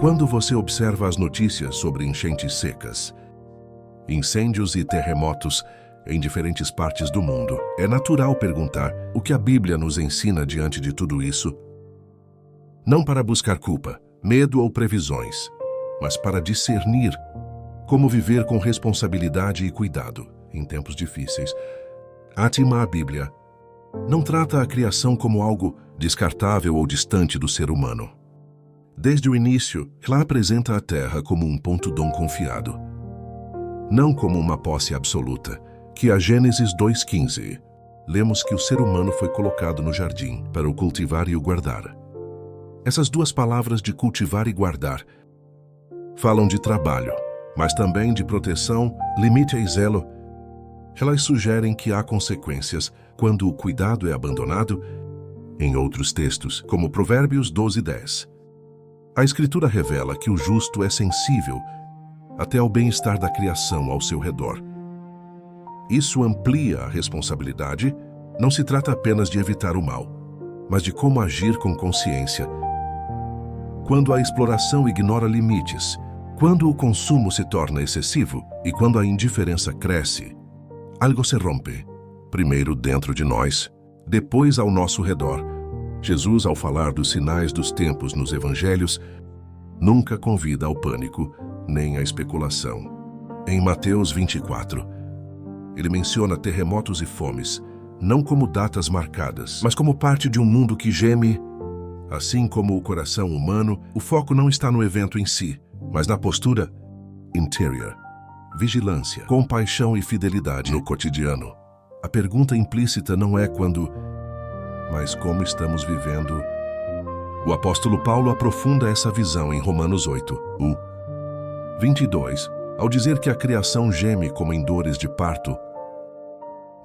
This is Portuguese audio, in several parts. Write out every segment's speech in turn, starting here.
Quando você observa as notícias sobre enchentes secas, incêndios e terremotos em diferentes partes do mundo, é natural perguntar o que a Bíblia nos ensina diante de tudo isso. Não para buscar culpa, medo ou previsões, mas para discernir como viver com responsabilidade e cuidado em tempos difíceis. A Bíblia não trata a criação como algo descartável ou distante do ser humano. Desde o início, ela apresenta a Terra como um ponto-dom confiado, não como uma posse absoluta, que a Gênesis 2:15, lemos que o ser humano foi colocado no jardim para o cultivar e o guardar. Essas duas palavras de cultivar e guardar falam de trabalho, mas também de proteção, limite e zelo. Elas sugerem que há consequências quando o cuidado é abandonado. Em outros textos, como Provérbios 12:10, a Escritura revela que o justo é sensível até ao bem-estar da criação ao seu redor. Isso amplia a responsabilidade. Não se trata apenas de evitar o mal, mas de como agir com consciência. Quando a exploração ignora limites, quando o consumo se torna excessivo e quando a indiferença cresce, algo se rompe, primeiro dentro de nós, depois ao nosso redor. Jesus, ao falar dos sinais dos tempos nos evangelhos, nunca convida ao pânico nem à especulação. Em Mateus 24, ele menciona terremotos e fomes, não como datas marcadas, mas como parte de um mundo que geme. Assim como o coração humano, o foco não está no evento em si, mas na postura interior, vigilância, compaixão e fidelidade no cotidiano. A pergunta implícita não é quando, mas como estamos vivendo. O apóstolo Paulo aprofunda essa visão em Romanos 8:22, ao dizer que a criação geme como em dores de parto.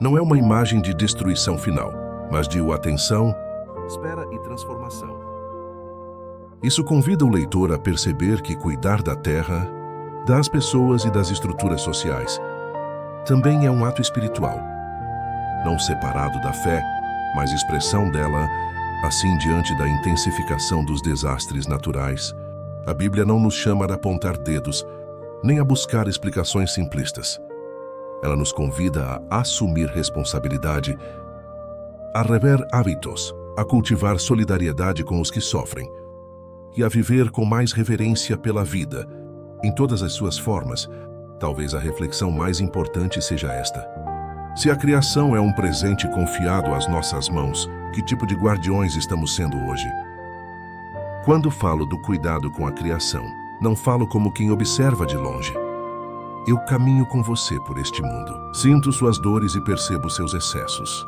Não é uma imagem de destruição final, mas de atenção, espera e transformação. Isso convida o leitor a perceber que cuidar da terra, das pessoas e das estruturas sociais também é um ato espiritual, não separado da fé, mas expressão dela, assim diante da intensificação dos desastres naturais. A Bíblia não nos chama a apontar dedos, nem a buscar explicações simplistas. Ela nos convida a assumir responsabilidade, a rever hábitos, a cultivar solidariedade com os que sofrem e a viver com mais reverência pela vida, em todas as suas formas. Talvez a reflexão mais importante seja esta: se a criação é um presente confiado às nossas mãos, que tipo de guardiões estamos sendo hoje? Quando falo do cuidado com a criação, não falo como quem observa de longe. Eu caminho com você por este mundo, sinto suas dores e percebo seus excessos.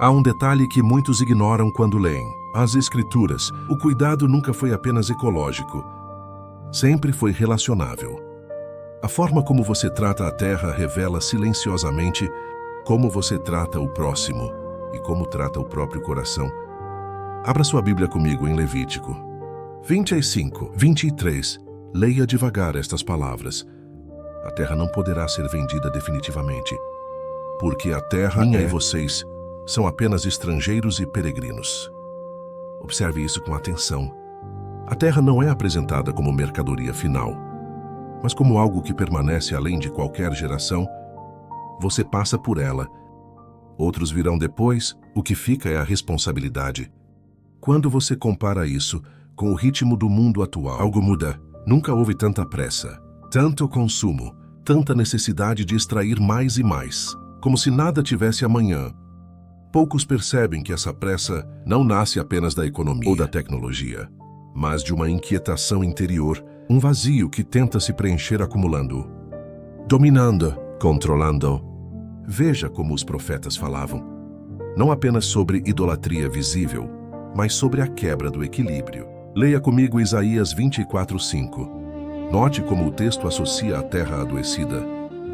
Há um detalhe que muitos ignoram quando leem as Escrituras: o cuidado nunca foi apenas ecológico, sempre foi relacionável. A forma como você trata a terra revela silenciosamente como você trata o próximo e como trata o próprio coração. Abra sua Bíblia comigo em Levítico 25:23. Leia devagar estas palavras. A terra não poderá ser vendida definitivamente, porque a terra minha e vocês são apenas estrangeiros e peregrinos. Observe isso com atenção. A terra não é apresentada como mercadoria final, mas como algo que permanece além de qualquer geração. Você passa por ela. Outros virão depois. O que fica é a responsabilidade. Quando você compara isso com o ritmo do mundo atual, algo muda. Nunca houve tanta pressa, tanto consumo, tanta necessidade de extrair mais e mais, como se nada tivesse amanhã. Poucos percebem que essa pressa não nasce apenas da economia ou da tecnologia, mas de uma inquietação interior, um vazio que tenta se preencher acumulando, dominando, controlando. Veja como os profetas falavam, não apenas sobre idolatria visível, mas sobre a quebra do equilíbrio. Leia comigo Isaías 24:5. Note como o texto associa a terra adoecida,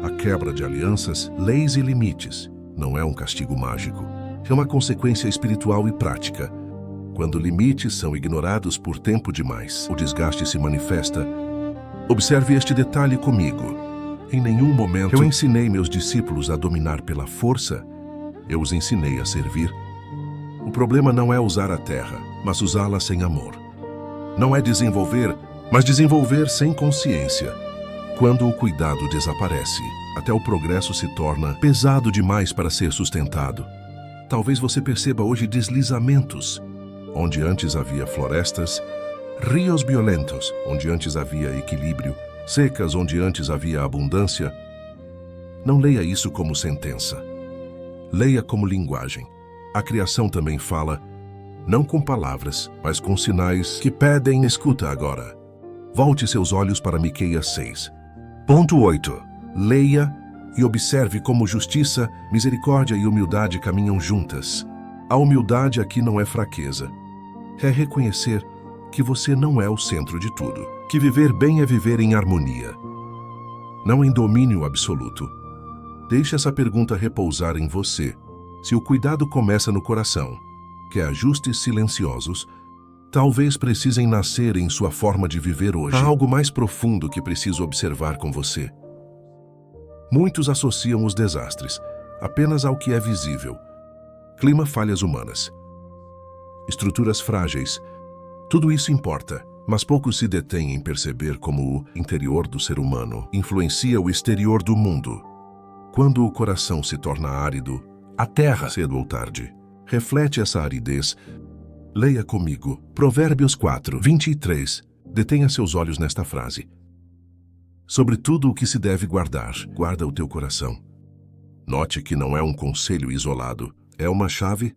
a quebra de alianças, leis e limites. Não é um castigo mágico, é uma consequência espiritual e prática. Quando limites são ignorados por tempo demais, o desgaste se manifesta. Observe este detalhe comigo. Em nenhum momento eu ensinei meus discípulos a dominar pela força, eu os ensinei a servir. O problema não é usar a terra, mas usá-la sem amor. Não é desenvolver, mas desenvolver sem consciência. Quando o cuidado desaparece, até o progresso se torna pesado demais para ser sustentado. Talvez você perceba hoje deslizamentos, onde antes havia florestas, rios violentos, onde antes havia equilíbrio, secas, onde antes havia abundância. Não leia isso como sentença. Leia como linguagem. A criação também fala, não com palavras, mas com sinais que pedem escuta agora. Volte seus olhos para Miqueias 6. Ponto 8. Leia e observe como justiça, misericórdia e humildade caminham juntas. A humildade aqui não é fraqueza. É reconhecer que você não é o centro de tudo. Que viver bem é viver em harmonia, não em domínio absoluto. Deixe essa pergunta repousar em você. Se o cuidado começa no coração, que ajustes silenciosos, talvez precisem nascer em sua forma de viver hoje. Há algo mais profundo que preciso observar com você. Muitos associam os desastres apenas ao que é visível. Clima, falhas humanas, estruturas frágeis. Tudo isso importa, mas poucos se detêm em perceber como o interior do ser humano influencia o exterior do mundo. Quando o coração se torna árido, a terra, cedo ou tarde, reflete essa aridez. Leia comigo Provérbios 4, 23. Detenha seus olhos nesta frase. Sobre tudo o que se deve guardar, guarda o teu coração. Note que não é um conselho isolado, é uma chave.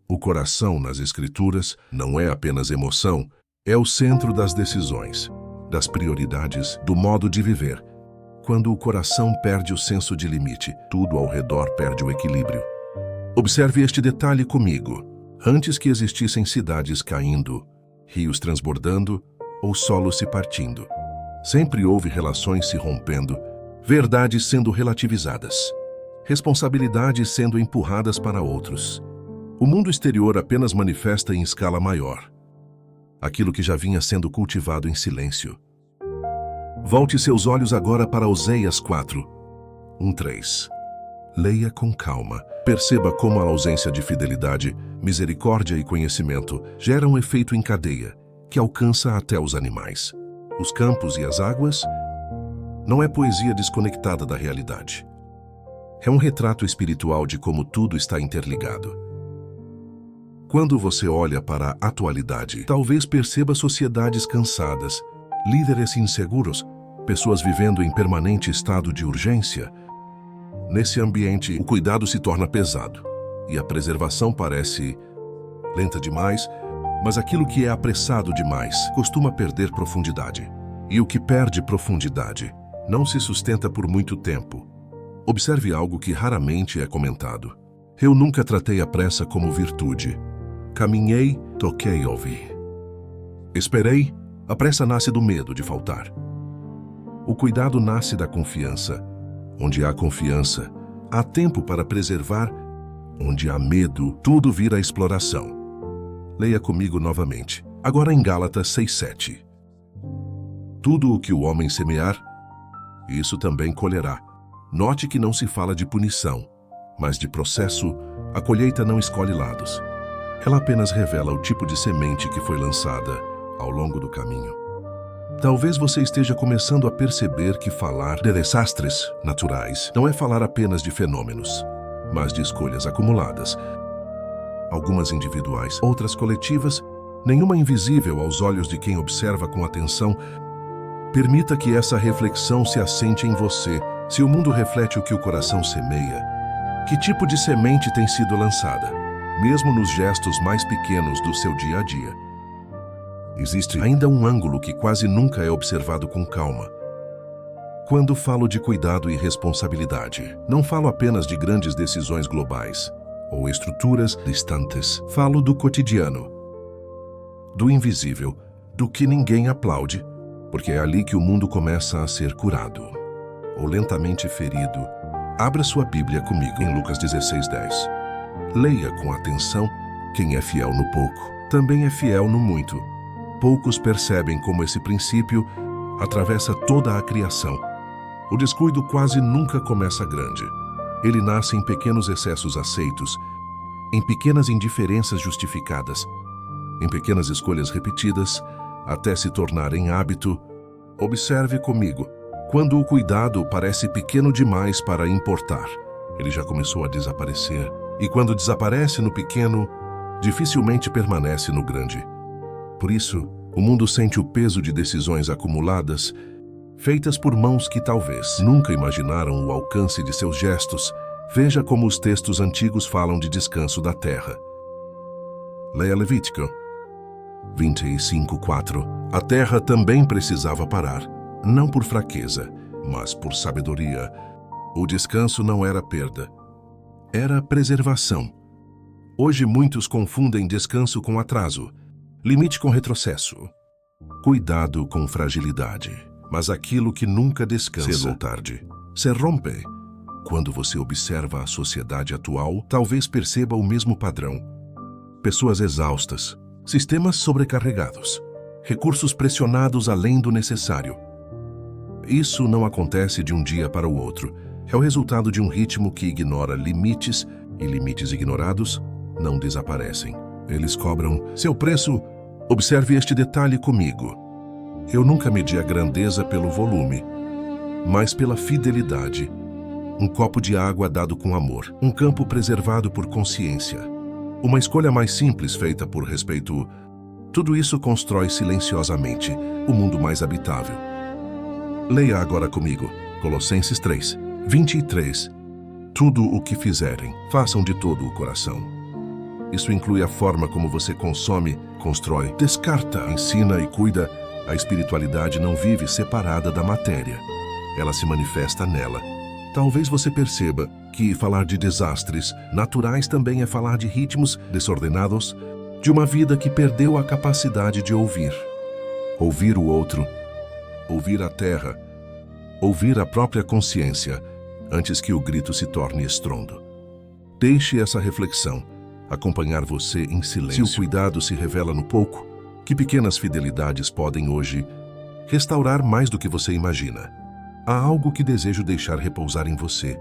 O coração nas Escrituras não é apenas emoção, é o centro das decisões, das prioridades, do modo de viver. Quando o coração perde o senso de limite, tudo ao redor perde o equilíbrio. Observe este detalhe comigo. Antes que existissem cidades caindo, rios transbordando ou solos se partindo, sempre houve relações se rompendo, verdades sendo relativizadas, responsabilidades sendo empurradas para outros. O mundo exterior apenas manifesta em escala maior aquilo que já vinha sendo cultivado em silêncio. Volte seus olhos agora para Oséias 4, 1-3. Leia com calma. Perceba como a ausência de fidelidade, misericórdia e conhecimento gera um efeito em cadeia que alcança até os animais. Os campos e as águas não é poesia desconectada da realidade. É um retrato espiritual de como tudo está interligado. Quando você olha para a atualidade, talvez perceba sociedades cansadas, líderes inseguros, pessoas vivendo em permanente estado de urgência. Nesse ambiente, o cuidado se torna pesado e a preservação parece lenta demais, mas aquilo que é apressado demais costuma perder profundidade. E o que perde profundidade não se sustenta por muito tempo. Observe algo que raramente é comentado. Eu nunca tratei a pressa como virtude. Caminhei, toquei e ouvi. Esperei, a pressa nasce do medo de faltar. O cuidado nasce da confiança. Onde há confiança, há tempo para preservar. Onde há medo, tudo vira exploração. Leia comigo novamente, agora em Gálatas 6:7. Tudo o que o homem semear, isso também colherá. Note que não se fala de punição, mas de processo. A colheita não escolhe lados. Ela apenas revela o tipo de semente que foi lançada ao longo do caminho. Talvez você esteja começando a perceber que falar de desastres naturais não é falar apenas de fenômenos, mas de escolhas acumuladas. Algumas individuais, outras coletivas, nenhuma invisível aos olhos de quem observa com atenção. Permita que essa reflexão se assente em você. Se o mundo reflete o que o coração semeia, que tipo de semente tem sido lançada, mesmo nos gestos mais pequenos do seu dia a dia? Existe ainda um ângulo que quase nunca é observado com calma. Quando falo de cuidado e responsabilidade, não falo apenas de grandes decisões globais ou estruturas distantes. Falo do cotidiano, do invisível, do que ninguém aplaude, porque é ali que o mundo começa a ser curado ou lentamente ferido. Abra sua Bíblia comigo em Lucas 16:10. Leia com atenção. Quem é fiel no pouco, também é fiel no muito. Poucos percebem como esse princípio atravessa toda a criação. O descuido quase nunca começa grande. Ele nasce em pequenos excessos aceitos, em pequenas indiferenças justificadas, em pequenas escolhas repetidas, até se tornar em hábito. Observe comigo. Quando o cuidado parece pequeno demais para importar, ele já começou a desaparecer. E quando desaparece no pequeno, dificilmente permanece no grande. Por isso, o mundo sente o peso de decisões acumuladas, feitas por mãos que talvez nunca imaginaram o alcance de seus gestos. Veja como os textos antigos falam de descanso da terra. Leia Levítico 25:4. A terra também precisava parar, não por fraqueza, mas por sabedoria. O descanso não era perda, era preservação. Hoje muitos confundem descanso com atraso, limite com retrocesso, cuidado com fragilidade. Mas aquilo que nunca descansa, cedo ou tarde, se rompe. Quando você observa a sociedade atual, talvez perceba o mesmo padrão. Pessoas exaustas, sistemas sobrecarregados, recursos pressionados além do necessário. Isso não acontece de um dia para o outro. É o resultado de um ritmo que ignora limites, e limites ignorados não desaparecem. Eles cobram seu preço. Observe este detalhe comigo. Eu nunca medi a grandeza pelo volume, mas pela fidelidade. Um copo de água dado com amor, um campo preservado por consciência, uma escolha mais simples feita por respeito. Tudo isso constrói silenciosamente o mundo mais habitável. Leia agora comigo, Colossenses 3:23. Tudo o que fizerem, façam de todo o coração. Isso inclui a forma como você consome, constrói, descarta, ensina e cuida. A espiritualidade não vive separada da matéria. Ela se manifesta nela. Talvez você perceba que falar de desastres naturais também é falar de ritmos desordenados, de uma vida que perdeu a capacidade de ouvir. Ouvir o outro, ouvir a terra, ouvir a própria consciência, antes que o grito se torne estrondo. Deixe essa reflexão acompanhar você em silêncio. Se o cuidado se revela no pouco, que pequenas fidelidades podem hoje restaurar mais do que você imagina. Há algo que desejo deixar repousar em você.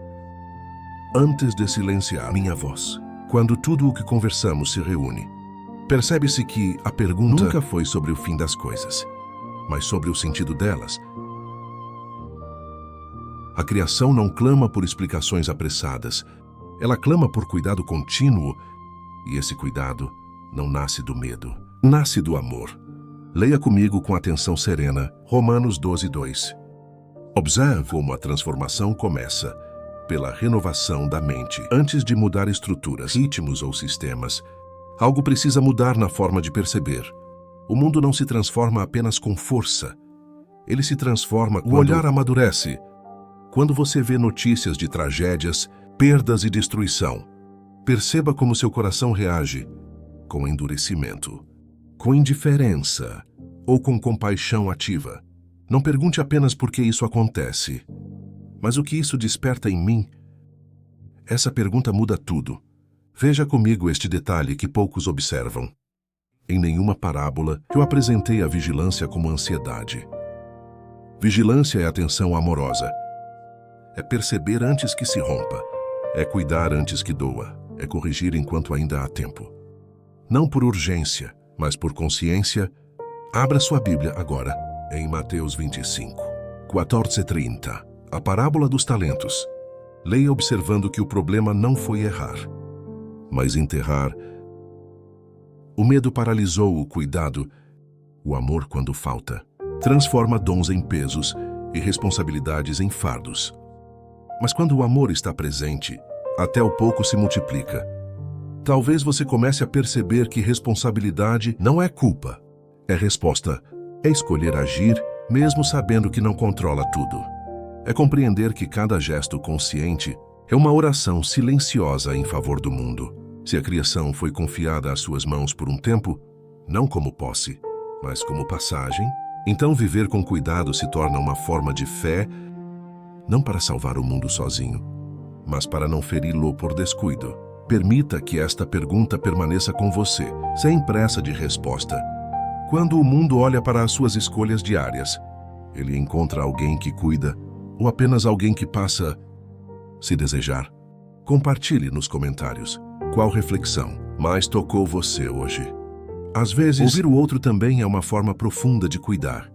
Antes de silenciar minha voz, quando tudo o que conversamos se reúne, percebe-se que a pergunta nunca foi sobre o fim das coisas, mas sobre o sentido delas. A criação não clama por explicações apressadas. Ela clama por cuidado contínuo, e esse cuidado não nasce do medo, nasce do amor. Leia comigo com atenção serena, Romanos 12:2. Observe como a transformação começa pela renovação da mente. Antes de mudar estruturas, ritmos ou sistemas, algo precisa mudar na forma de perceber. O mundo não se transforma apenas com força. Ele se transforma quando o olhar amadurece. Quando você vê notícias de tragédias, perdas e destruição, perceba como seu coração reage, com endurecimento, com indiferença ou com compaixão ativa. Não pergunte apenas por que isso acontece, mas o que isso desperta em mim. Essa pergunta muda tudo. Veja comigo este detalhe que poucos observam. Em nenhuma parábola eu apresentei a vigilância como ansiedade. Vigilância é atenção amorosa. É perceber antes que se rompa. É cuidar antes que doa. É corrigir enquanto ainda há tempo. Não por urgência, mas por consciência. Abra sua Bíblia agora, em Mateus 25:14-30. A parábola dos talentos. Leia observando que o problema não foi errar, mas enterrar. O medo paralisou o cuidado. O amor, quando falta, transforma dons em pesos e responsabilidades em fardos. Mas quando o amor está presente, até o pouco se multiplica. Talvez você comece a perceber que responsabilidade não é culpa, é resposta. É escolher agir, mesmo sabendo que não controla tudo. É compreender que cada gesto consciente é uma oração silenciosa em favor do mundo. Se a criação foi confiada às suas mãos por um tempo, não como posse, mas como passagem, então viver com cuidado se torna uma forma de fé, não para salvar o mundo sozinho, mas para não feri-lo por descuido. Permita que esta pergunta permaneça com você, sem pressa de resposta. Quando o mundo olha para as suas escolhas diárias, ele encontra alguém que cuida ou apenas alguém que passa? Se desejar, compartilhe nos comentários qual reflexão mais tocou você hoje. Às vezes, ouvir o outro também é uma forma profunda de cuidar.